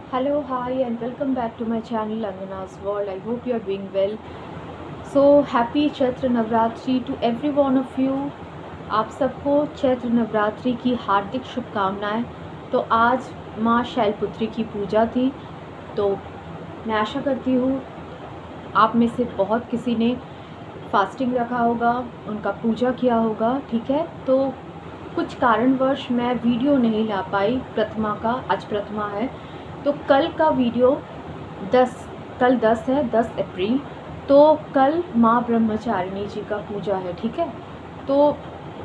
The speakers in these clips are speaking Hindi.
Hello, hi, and welcome back to my channel Angana's World. I hope you are doing well. So, happy Chaitra Navratri to every one of you. आप सबको चैत्र नवरात्रि की हार्दिक शुभकामनाएं। तो आज माँ शैलपुत्री की पूजा थी, तो मैं आशा करती हूँ आप में से बहुत किसी ने फास्टिंग रखा होगा, उनका पूजा किया होगा। ठीक है, तो कुछ कारणवश मैं वीडियो नहीं ला पाई प्रतिमा का। आज प्रतिमा है, तो कल का वीडियो 10 है, 10 अप्रैल। तो कल माँ ब्रह्मचारिणी जी का पूजा है। ठीक है, तो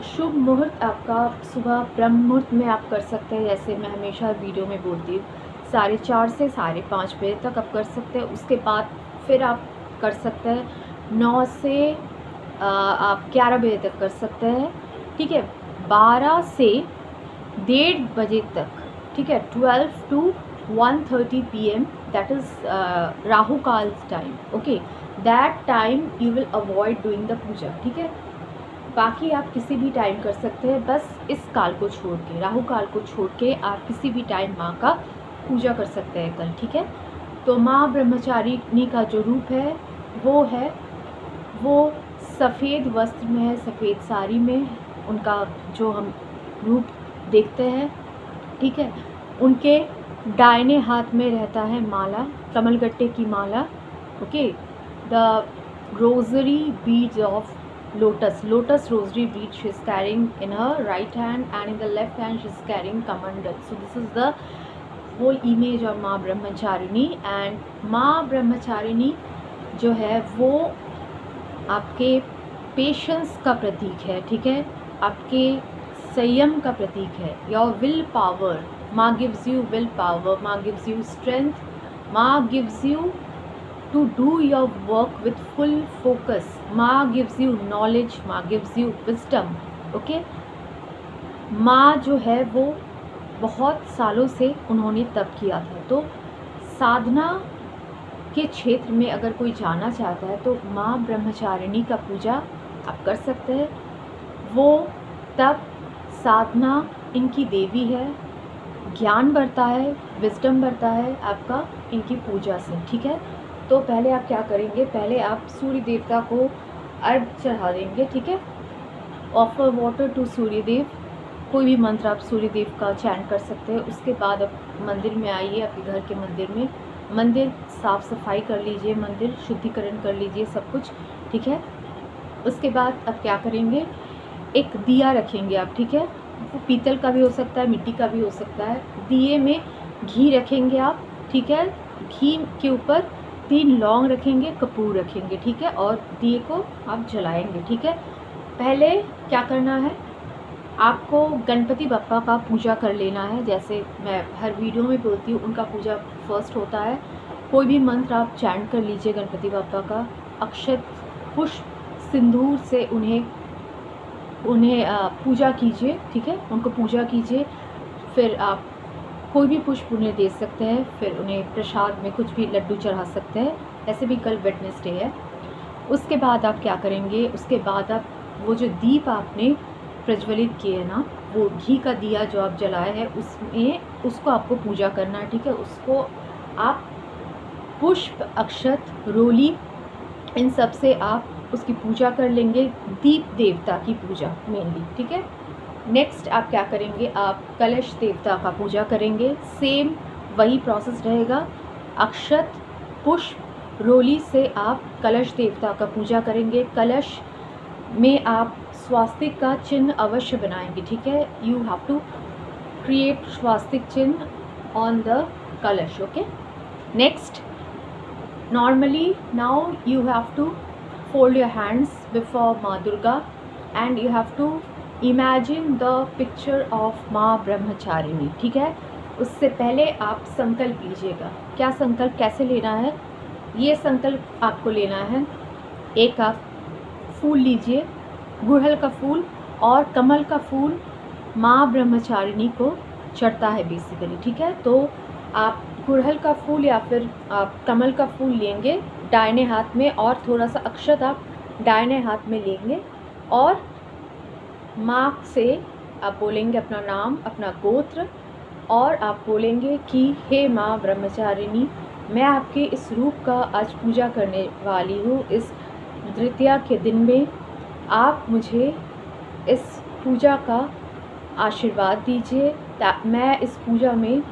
शुभ मुहूर्त आपका सुबह ब्रह्म मुहूर्त में आप कर सकते हैं, जैसे मैं हमेशा वीडियो में बोलती हूँ 4:30 से 5:30 बजे तक आप कर सकते हैं। उसके बाद फिर आप कर सकते हैं 9 से आप 11 बजे तक कर सकते हैं। ठीक है, 12 से 1:30 बजे तक। ठीक है, 12 to 1:30 PM, that is Rahu Kal's time. Okay, that time you will avoid doing the पूजा। ठीक है, बाकी आप किसी भी टाइम कर सकते हैं, बस इस काल को छोड़ के, राहु काल को छोड़ के आप किसी भी टाइम माँ का पूजा कर सकते हैं कल। ठीक है, तो माँ ब्रह्मचारिणी का जो रूप है वो सफ़ेद वस्त्र में है, सफ़ेद साड़ी में उनका जो हम रूप देखते हैं। ठीक है, उनके दाहिने हाथ में रहता है माला, कमलगट्टे की माला। Okay, the rosary beads of lotus rosary bead she is carrying in her right hand, and in the left hand she is carrying kamandal. So this is the whole image of माँ ब्रह्मचारिणी। एंड माँ ब्रह्मचारिणी जो है वो आपके पेशेंस का प्रतीक है। ठीक है, आपके संयम का प्रतीक है। योर विल पावर, माँ गिव्स यू विल पावर, माँ गिव्स यू स्ट्रेंथ, माँ gives you to do your work with full focus. माँ gives you knowledge, माँ gives you wisdom. Okay, माँ जो है वो बहुत सालों से उन्होंने तप किया था, तो साधना के क्षेत्र में अगर कोई जाना चाहता है तो माँ ब्रह्मचारिणी का पूजा आप कर सकते हैं। वो तप साधना इनकी देवी है, ज्ञान बढ़ता है, विजडम बढ़ता है आपका इनकी पूजा से। ठीक है, तो पहले आप क्या करेंगे, पहले आप सूर्य देवता को अर्घ चढ़ा देंगे। ठीक है, ऑफर वाटर टू सूर्य देव, कोई भी मंत्र आप सूर्य देव का चैंट कर सकते हैं। उसके बाद आप मंदिर में आइए, आपके घर के मंदिर में, मंदिर साफ़ सफाई कर लीजिए, मंदिर शुद्धिकरण कर लीजिए सब कुछ। ठीक है, उसके बाद आप क्या करेंगे, एक दिया रखेंगे आप। ठीक है, वो पीतल का भी हो सकता है, मिट्टी का भी हो सकता है। दिए में घी रखेंगे आप। ठीक है, घी के ऊपर 3 लौंग रखेंगे, कपूर रखेंगे। ठीक है, और दिए को आप जलाएंगे। ठीक है, पहले क्या करना है, आपको गणपति बप्पा का पूजा कर लेना है। जैसे मैं हर वीडियो में बोलती हूँ, उनका पूजा फर्स्ट होता है। कोई भी मंत्र आप चैंट कर लीजिए गणपति बप्पा का, अक्षत पुष्प सिंदूर से उन्हें पूजा कीजिए। ठीक है, उनको पूजा कीजिए। फिर आप कोई भी पुष्प उन्हें दे सकते हैं, फिर उन्हें प्रसाद में कुछ भी लड्डू चढ़ा सकते हैं। ऐसे भी कल वेडनेसडे है। उसके बाद आप क्या करेंगे, उसके बाद आप वो जो दीप आपने प्रज्वलित किए हैं ना, वो घी का दिया जो आप जलाए हैं उसमें उसको आपको पूजा करना है। ठीक है, उसको आप पुष्प अक्षत रोली इन सब से आप उसकी पूजा कर लेंगे, दीप देवता की पूजा मेनली। ठीक है, नेक्स्ट आप क्या करेंगे, आप कलश देवता का पूजा करेंगे। सेम वही प्रोसेस रहेगा, अक्षत पुष्प रोली से आप कलश देवता का पूजा करेंगे। कलश में आप स्वास्तिक का चिन्ह अवश्य बनाएंगे। ठीक है, यू हैव टू क्रिएट स्वास्तिक चिन्ह ऑन द कलश। Okay, next normally now you have to fold your hands before Ma Durga and you have to imagine the picture of माँ ब्रह्मचारिणी। ठीक है, उससे पहले आप संकल्प लीजिएगा। क्या संकल्प कैसे लेना है, ये संकल्प आपको लेना है, एक आप फूल लीजिए, गुड़हल का फूल और कमल का फूल माँ ब्रह्मचारिणी को चढ़ता है बेसिकली। ठीक है, तो आप गुड़हल का फूल या फिर आप कमल का फूल लेंगे दाहिने हाथ में, और थोड़ा सा अक्षत आप दाहिने हाथ में लेंगे, और माँ से आप बोलेंगे अपना नाम, अपना गोत्र, और आप बोलेंगे कि हे माँ ब्रह्मचारिणी, मैं आपके इस रूप का आज पूजा करने वाली हूँ। इस तृतीया के दिन में आप मुझे इस पूजा का आशीर्वाद दीजिए, मैं इस पूजा में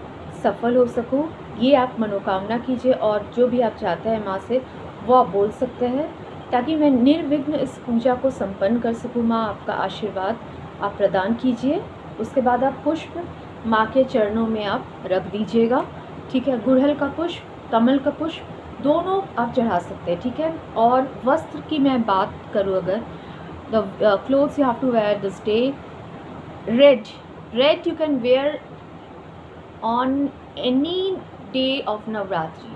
सफल हो सकूं। ये आप मनोकामना कीजिए और जो भी आप चाहते हैं माँ से वो आप बोल सकते हैं, ताकि मैं निर्विघ्न इस पूजा को संपन्न कर सकूं। माँ, आपका आशीर्वाद आप प्रदान कीजिए। उसके बाद आप पुष्प माँ के चरणों में आप रख दीजिएगा, ठीक है। गुड़हल का पुष्प, कमल का पुष्प दोनों आप चढ़ा सकते हैं, ठीक है। और वस्त्र की मैं बात करूँ अगर, the clothes you have to wear this day, red you can wear on any day of Navratri,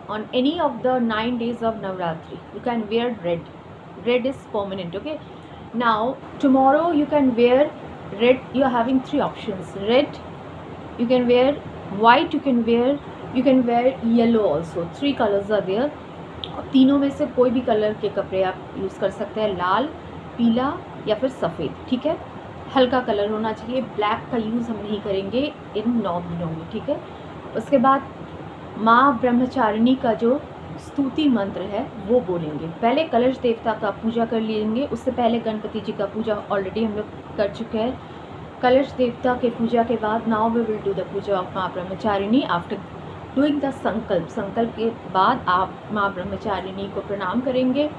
on any of the 9 days of Navratri you can wear red is permanent, okay. Now tomorrow you can wear red. You are having 3 options: red, you can wear white, you can wear yellow also. 3 colors are there, और तीनों में से कोई भी कलर के कपड़े आप यूज़ कर सकते हैं, लाल, पीला या फिर सफ़ेद, ठीक है। हल्का कलर होना चाहिए, ब्लैक का यूज़ हम नहीं करेंगे इन 9 दिनों में, ठीक है। उसके बाद माँ ब्रह्मचारिणी का जो स्तुति मंत्र है वो बोलेंगे। पहले कलश देवता का पूजा कर लेंगे, उससे पहले गणपति जी का पूजा ऑलरेडी हम लोग कर चुके हैं। कलश देवता के पूजा के बाद now we will do the puja of Maa Brahmacharini. After doing the संकल्प के बाद आप माँ ब्रह्मचारिणी को प्रणाम करेंगे।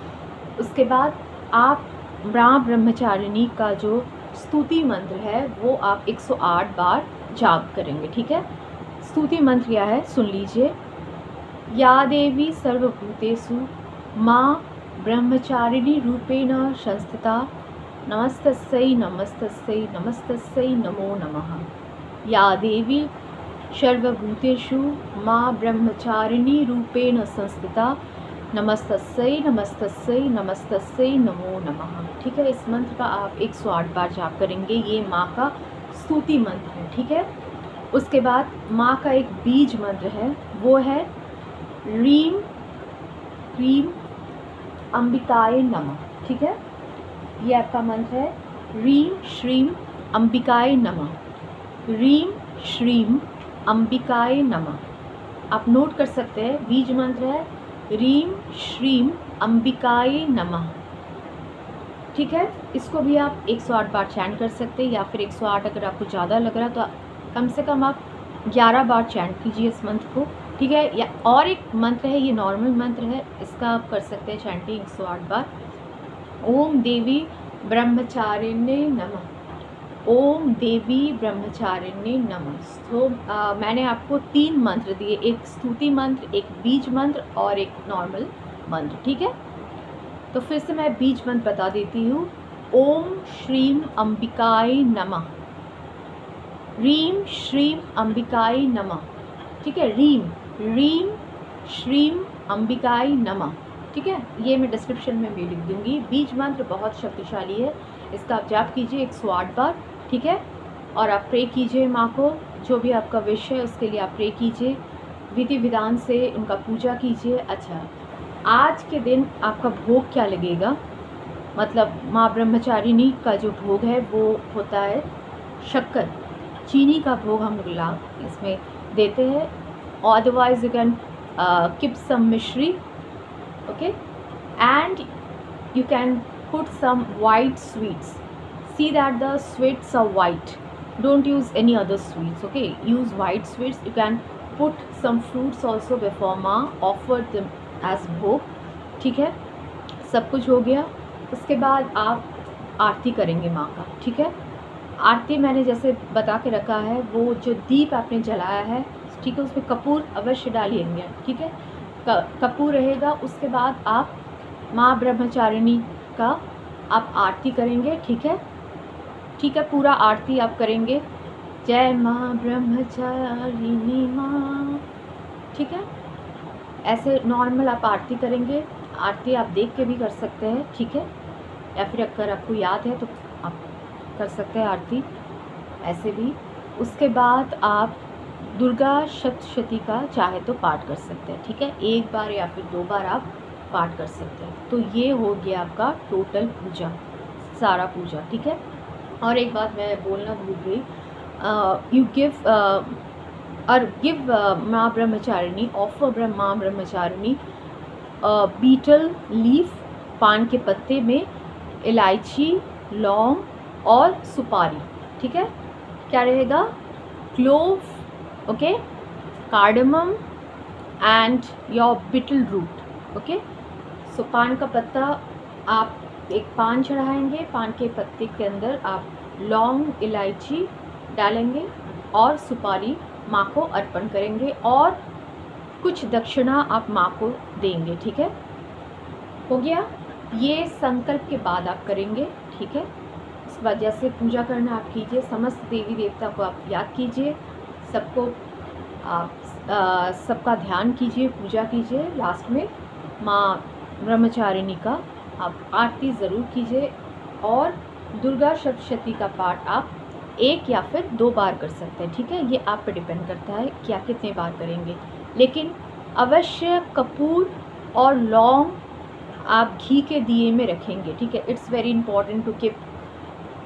उसके बाद आप माँ ब्रह्मचारिणी का जो स्तुति मंत्र है वो आप 108 बार जाप करेंगे, ठीक है। स्तुति मंत्र क्या है सुन लीजिए। या देवी सर्वभूतेषु माँ ब्रह्मचारिणी रूपेण संस्थिता, नमस्तस्यै नमस्तस्यै नमस्तस्यै नमो नमः। या देवी सर्वभूतेषु माँ ब्रह्मचारिणी रूपेण संस्थिता, नमस्तस्यै नमस्तस्यै नमस्तस्यै नमो नमः, ठीक है। इस मंत्र का आप 108 बार जाप करेंगे। ये माँ का स्तुति मंत्र है, ठीक है। उसके बाद माँ का एक बीज मंत्र है, वो है रीम ह्रीम अंबिकाय नमः, ठीक है। ये आपका मंत्र है रीम श्रीम अंबिकाय नमः, रीम श्रीम अंबिकाय नमः। आप नोट कर सकते हैं, बीज मंत्र है रीम श्रीम अंबिकाय नमः, ठीक है। इसको भी आप 108 बार चैंट कर सकते हैं, या फिर 108 अगर आपको ज़्यादा लग रहा है तो कम से कम आप 11 बार चैंट कीजिए इस मंत्र को, ठीक है। या और एक मंत्र है, ये नॉर्मल मंत्र है, इसका आप कर सकते हैं चैंटिंग 108 बार। ओम देवी ब्रह्मचारिण्ये नमः, ओम देवी ब्रह्मचारिण्ये नमः। तो मैंने आपको 3 मंत्र दिए, एक स्तुति मंत्र, एक बीज मंत्र और एक नॉर्मल मंत्र, ठीक है। तो फिर से मैं बीज मंत्र बता देती हूँ। ओम श्रीम अंबिकाय नमः, रीम श्रीम अंबिकाय नमः, ठीक है। रीम श्रीम अंबिकाय नमः, ठीक है। ये मैं डिस्क्रिप्शन में भी लिख दूँगी। बीज मंत्र बहुत शक्तिशाली है, इसका आप जाप कीजिए 108 बार, ठीक है। और आप प्रे कीजिए माँ को, जो भी आपका विश है उसके लिए आप प्रे कीजिए, विधि विधान से उनका पूजा कीजिए। अच्छा, आज के दिन आपका भोग क्या लगेगा, मतलब माँ ब्रह्मचारिणी का जो भोग है वो होता है शक्कर, चीनी का भोग हम लोग इसमें देते हैं। Otherwise you can keep some mishri, okay, and you can put some white sweets. See that the sweets are white. Don't use any other sweets, okay? Use white sweets. You can put some fruits also before माँ, offer them as भोग, ठीक है। सब कुछ हो गया। उसके बाद आप आरती करेंगे माँ का, ठीक है। आरती मैंने जैसे बता के रखा है, वो जो दीप आपने जलाया है, ठीक है, उसमें कपूर अवश्य डालिएंगे, ठीक है। कपूर रहेगा। उसके बाद आप माँ ब्रह्मचारिणी का आप आरती करेंगे, ठीक है, ठीक है। पूरा आरती आप करेंगे, जय माँ ब्रह्मचारिणी माँ, ठीक है। ऐसे नॉर्मल आप आरती करेंगे। आरती आप देख के भी कर सकते हैं, ठीक है, या फिर अगर आपको याद है तो आप कर सकते हैं आरती ऐसे भी। उसके बाद आप दुर्गा सप्तशती का चाहे तो पाठ कर सकते हैं, ठीक है। 1 बार या फिर 2 बार आप पाठ कर सकते हैं। तो ये हो गया आपका टोटल पूजा, सारा पूजा, ठीक है। और एक बात मैं बोलना भूल गई, you give or give माँ ब्रह्मचारिणी, ऑफर माँ ब्रह्मचारिणी बीटल लीफ, पान के पत्ते में इलायची, लौंग और सुपारी, ठीक है। क्या रहेगा? Clove, okay, cardamom and your betel root, okay. So पान का पत्ता, आप एक पान चढ़ाएंगे, पान के पत्ते के अंदर आप लौंग, इलायची डालेंगे और सुपारी माँ को अर्पण करेंगे और कुछ दक्षिणा आप माँ को देंगे, ठीक है। हो गया? ये संकल्प के बाद आप करेंगे, ठीक है। इस बाद जैसे पूजा करना आप कीजिए, समस्त देवी देवता को आप याद कीजिए, सबको आप सबका ध्यान कीजिए, पूजा कीजिए। लास्ट में माँ ब्रह्मचारिणी का आप आरती ज़रूर कीजिए और दुर्गा सप्तशती का पाठ आप 1 या फिर 2 बार कर सकते हैं, ठीक है। ये आप पे डिपेंड करता है कि आप कितने बार करेंगे, लेकिन अवश्य कपूर और लौंग आप घी के दिए में रखेंगे, ठीक है। It's very important to keep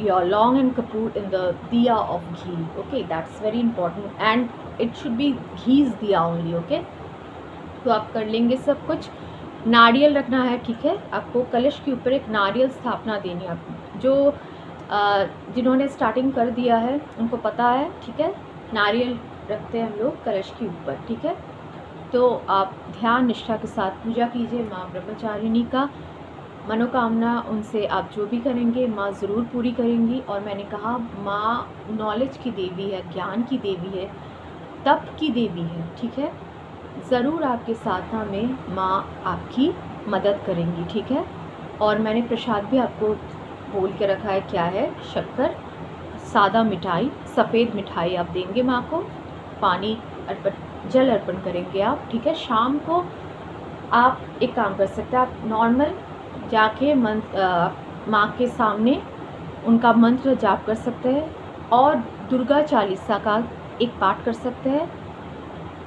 your laung and kapur in the diya of ghee, okay, that's very important and it should be ghee's diya only, okay. तो आप कर लेंगे सब कुछ। नारियल रखना है, ठीक है। आपको कलश के ऊपर एक नारियल स्थापना देनी है। आपको जो जिन्होंने स्टार्टिंग कर दिया है उनको पता है, ठीक है। नारियल रखते हैं हम लोग कलश के ऊपर, ठीक है। तो आप ध्यान निष्ठा के साथ पूजा कीजिए माँ ब्रह्मचारिणी का। मनोकामना उनसे आप जो भी करेंगे माँ ज़रूर पूरी करेंगी। और मैंने कहा माँ नॉलेज की देवी है, ज्ञान की देवी है, तप की देवी है, ठीक है। ज़रूर आपके साधना में माँ आपकी मदद करेंगी, ठीक है। और मैंने प्रसाद भी आपको बोल के रखा है, क्या है? शक्कर, सादा मिठाई, सफ़ेद मिठाई आप देंगे माँ को, पानी अर्पण, जल अर्पण करेंगे आप, ठीक है। शाम को आप एक काम कर सकते हैं, आप नॉर्मल जाके माँ के सामने उनका मंत्र जाप कर सकते हैं और दुर्गा चालीसा का एक पाठ कर सकते हैं,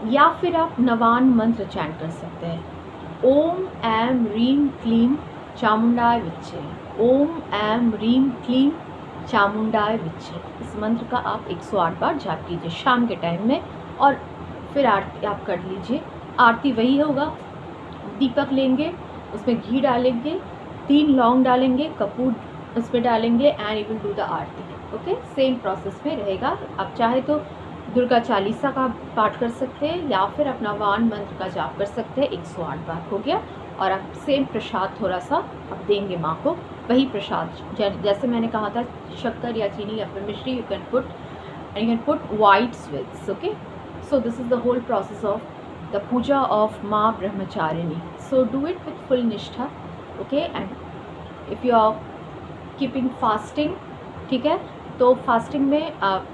या फिर आप नवान मंत्र चैंट कर सकते हैं। ओम ऐम रीम क्लीम चामुंडाय विच्चे, ओम ऐम रीम क्लीम चामुंडाय विच्चे। इस मंत्र का आप 108 बार जाप कीजिए शाम के टाइम में, और फिर आरती आप कर लीजिए। आरती वही होगा, दीपक लेंगे, उसमें घी डालेंगे, 3 लौंग डालेंगे, कपूर उसमें डालेंगे and you will do the Aarti, okay. Same process में रहेगा। आप चाहे तो दुर्गा चालीसा का पाठ कर सकते हैं या फिर अपना वान मंत्र का जाप कर सकते हैं 108 बार। हो गया? और आप सेम प्रसाद थोड़ा सा आप देंगे माँ को, वही प्रसाद जैसे मैंने कहा था, शक्कर या चीनी या फिर मिश्री you can put white sweets, okay. So this is the whole process of the puja of Maa Brahmacharini. So do it with full nishtha, okay. And if you are keeping fasting, ठीक है, तो फास्टिंग में आप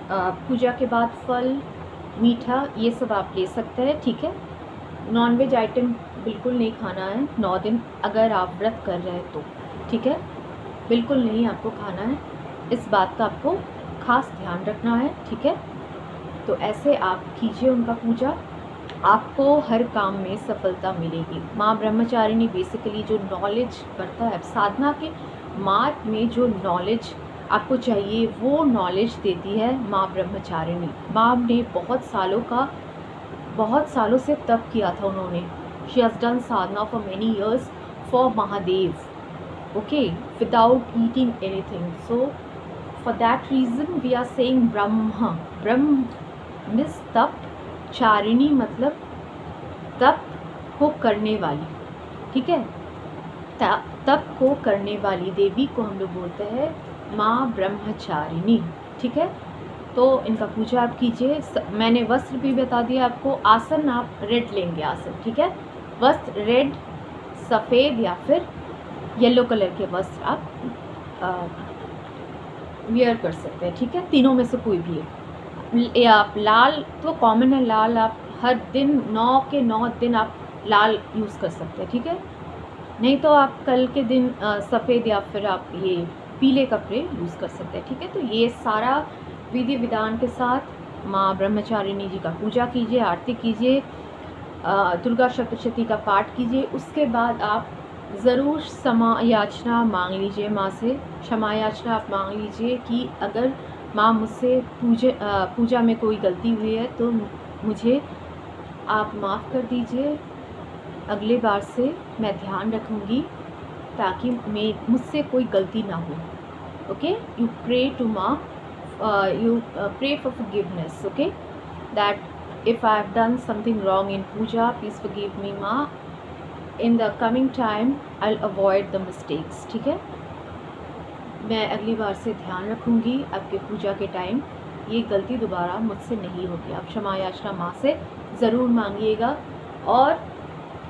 पूजा के बाद फल, मीठा, ये सब आप ले सकते हैं, ठीक है। नॉनवेज आइटम बिल्कुल नहीं खाना है 9 दिन, अगर आप व्रत कर रहे हैं तो, ठीक है, बिल्कुल नहीं आपको खाना है। इस बात का आपको खास ध्यान रखना है, ठीक है। तो ऐसे आप कीजिए उनका पूजा, आपको हर काम में सफलता मिलेगी। माँ ब्रह्मचारिणी बेसिकली जो नॉलेज बढ़ता है साधना के मार्ग में, जो नॉलेज आपको चाहिए वो नॉलेज देती है माँ ब्रह्मचारिणी। माँ ने बहुत सालों से तप किया था उन्होंने। She has done sadhana for many years for Mahadev, okay, without eating anything. So for that reason we are saying Brahma means tap, charini मतलब तप को करने वाली, ठीक है। तप को करने वाली देवी को हम लोग बोलते हैं माँ ब्रह्मचारिणी, ठीक है। तो इनका पूजा आप कीजिए। मैंने वस्त्र भी बता दिया आपको। आसन आप रेड लेंगे, आसन, ठीक है। वस्त्र रेड, सफ़ेद या फिर येलो कलर के वस्त्र आप वियर कर सकते हैं, ठीक है। तीनों में से कोई भी है। आप लाल तो कॉमन है, लाल आप हर दिन 9 के 9 दिन आप लाल यूज़ कर सकते हैं, ठीक है। नहीं तो आप कल के दिन सफ़ेद या फिर आप ये पीले कपड़े यूज़ कर सकते हैं, ठीक है। तो ये सारा विधि विधान के साथ माँ ब्रह्मचारिणी जी का पूजा कीजिए, आरती कीजिए, दुर्गा सप्तशती का पाठ कीजिए। उसके बाद आप ज़रूर क्षमा याचना मांग लीजिए माँ से। क्षमा याचना आप मांग लीजिए कि अगर माँ मुझसे पूजा में कोई गलती हुई है तो मुझे आप माफ़ कर दीजिए, अगले बार से मैं ध्यान रखूँगी ताकि मुझसे कोई गलती ना हो। ओके, यू प्रे टू माँ, you pray for forgiveness, okay, that if I have done something wrong in puja, please forgive me ma, in the coming time I'll avoid the mistakes। ठीक है, मैं अगली बार से ध्यान रखूँगी आपके पूजा के टाइम ये गलती दोबारा मुझसे नहीं होगी। आप क्षमा याचना माँ से ज़रूर मांगिएगा। और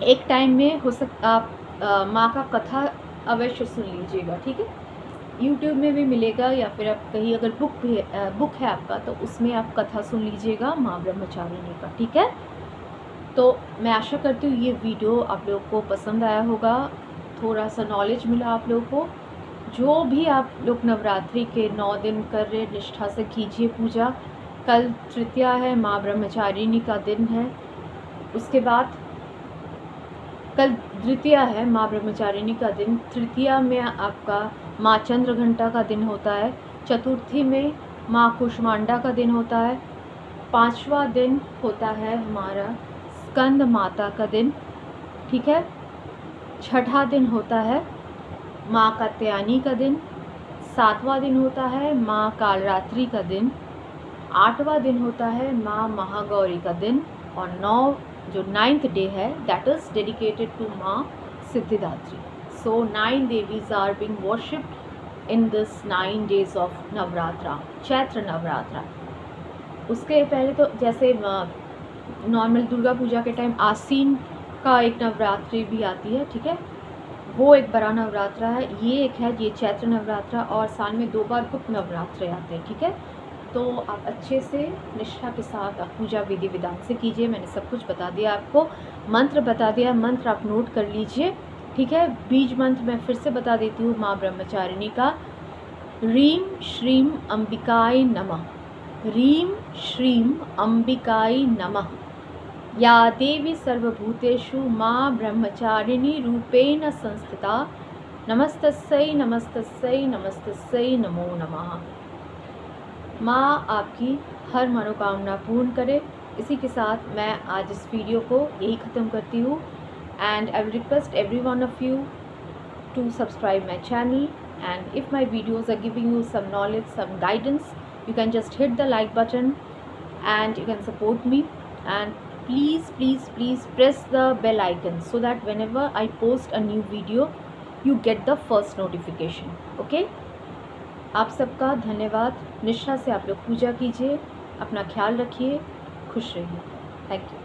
एक टाइम में हो सकता आप माँ का कथा अवश्य सुन लीजिएगा। ठीक है, यूट्यूब में भी मिलेगा या फिर आप कहीं अगर बुक है आपका तो उसमें आप कथा सुन लीजिएगा माँ ब्रह्मचारिणी का। ठीक है, तो मैं आशा करती हूँ ये वीडियो आप लोगों को पसंद आया होगा, थोड़ा सा नॉलेज मिला आप लोगों को। जो भी आप लोग नवरात्रि के 9 दिन कर रहे निष्ठा से कीजिए पूजा। कल तृतीया है, माँ ब्रह्मचारिणी का दिन है। उसके बाद कल द्वितीया है, माँ ब्रह्मचारिणी का दिन। तृतीया में आपका माँ चंद्रघंटा का दिन होता है। चतुर्थी में माँ कुष्मांडा का दिन होता है। 5वां दिन होता है हमारा स्कंद माता का दिन। ठीक है, 6ठा दिन होता है माँ कात्यायनी का दिन। 7वां दिन होता है माँ कालरात्रि का दिन। 8वां दिन होता है माँ महागौरी का दिन। और 9th डे है that is dedicated to Maa Siddhidatri. So 9 devis are being worshipped in this 9 days of Navratra, Chaitra Navratra. उसके पहले तो जैसे नॉर्मल दुर्गा पूजा के टाइम आसीन का एक नवरात्रि भी आती है। ठीक है, वो एक बड़ा नवरात्रा है। ये एक है, ये चैत्र नवरात्रा। और साल में 2 बार गुप्त नवरात्रे आते हैं। ठीक है, तो आप अच्छे से निष्ठा के साथ आप पूजा विधि विधान से कीजिए। मैंने सब कुछ बता दिया आपको, मंत्र बता दिया, मंत्र आप नोट कर लीजिए। ठीक है, बीज मंत्र मैं फिर से बता देती हूँ माँ ब्रह्मचारिणी का। ह्रीं श्रीं अंबिकाय नमः, ह्रीं श्रीं अंबिकाय नमः। या देवी सर्वभूतेषु माँ ब्रह्मचारिणी रूपेण संस्थिता, नमस्तस्यै नमस्तस्यै नमस्तस्यै नमो नमः। माँ आपकी हर मनोकामना पूर्ण करे। इसी के साथ मैं आज इस वीडियो को यही ख़त्म करती हूँ। And I will request every one of you to subscribe my channel, and if my videos are giving you some knowledge, some guidance, you can just hit the like button and you can support me. And please press the bell icon so that whenever I post a new video you get the first notification. Okay, आप सबका धन्यवाद। निष्ठा से आप लोग पूजा कीजिए, अपना ख्याल रखिए, खुश रहिए। Thank you.